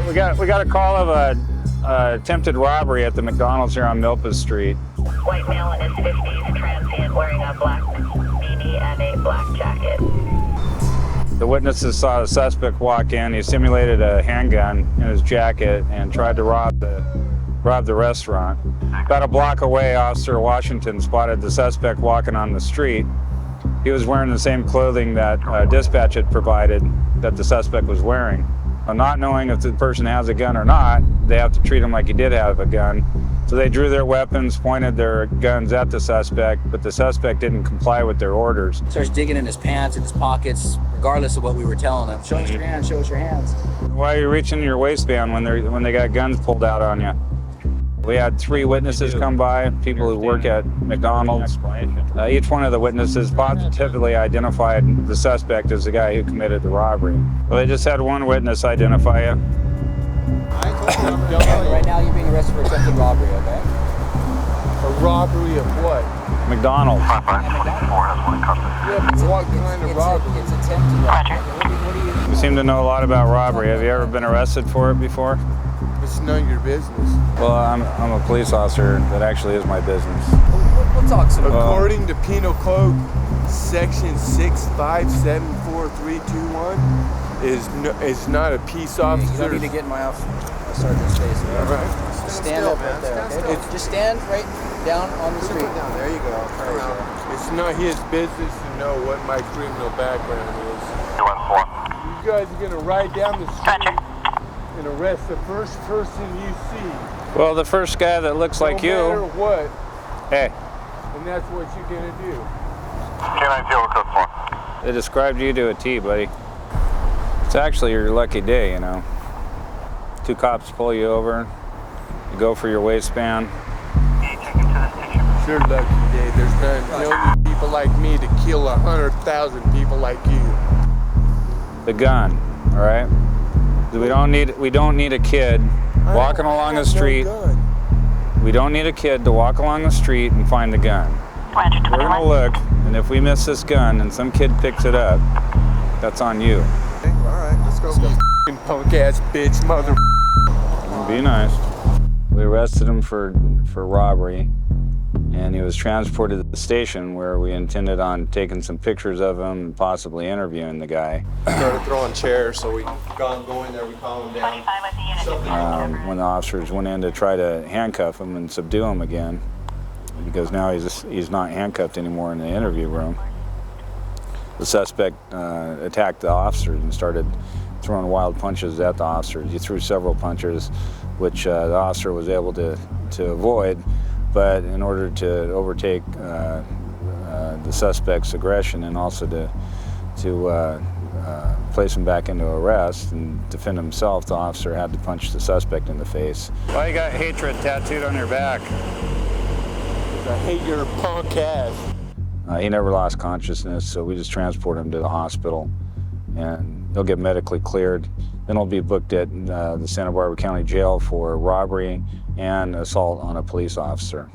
We got a call of a attempted robbery at the McDonald's here on Milpas Street. White male in his 50s, transient, wearing a black beanie and a black jacket. The witnesses saw the suspect walk in. He simulated a handgun in his jacket and tried to rob the restaurant. About a block away, Officer Washington spotted the suspect walking on the street. He was wearing the same clothing that dispatch had provided that the suspect was wearing. Not knowing if the person has a gun or not, they have to treat him like he did have a gun. So they drew their weapons, pointed their guns at the suspect, but the suspect didn't comply with their orders. Starts digging in his pants, in his pockets, regardless of what we were telling him. Show us your hands, show us your hands. Why are you reaching in your waistband when they got guns pulled out on you? We had 3 witnesses come by, people who work at McDonald's. Each one of the witnesses positively identified the suspect as the guy who committed the robbery. Well, they just had one witness identify you. Right now you're being arrested for attempted robbery, okay? A robbery of what? McDonald's. Yeah, but what kind of robbery? It's attempted robbery. You seem to know a lot about robbery. Have you ever been arrested for it before? It's none of your business. Well, I'm a police officer. That actually is my business. We'll talk some. According to Penal Code Section 6574321, is not a peace officer. You don't need to get in my sergeant's face. All right. Just stand up right there. Okay? Just stand right down on the street. There you go. It's not his business to know what my criminal background is. You guys are gonna ride down the street and arrest the first person you see. Well, the first guy that looks like you. No matter what. Hey. And that's what you're gonna do. They described you to a T, buddy. It's actually your lucky day, you know. 2 cops pull you over, you go for your waistband. Sure lucky day. There's no people like me to kill 100,000 people like you. The gun, all right? We don't need a kid walking along the street. No, we don't need a kid to walk along the street and find the gun. We're gonna look, and if we miss this gun and some kid picks it up, that's on you. Okay, all right, let's go. You punk ass bitch, mother. Be nice. We arrested him for robbery, and he was transported to the station where we intended on taking some pictures of him and possibly interviewing the guy. Started throwing chairs, so we go in there, we calm him down. When the officers went in to try to handcuff him and subdue him again, because now he's not handcuffed anymore in the interview room, the suspect attacked the officers and started throwing wild punches at the officers. He threw several punches, which the officer was able to avoid, but in order to overtake the suspect's aggression and also to place him back into arrest and defend himself, the officer had to punch the suspect in the face. Why you got hatred tattooed on your back? I hate your punk ass. He never lost consciousness, so we just transport him to the hospital, and he'll get medically cleared. Then he'll be booked at the Santa Barbara County Jail for robbery and assault on a police officer.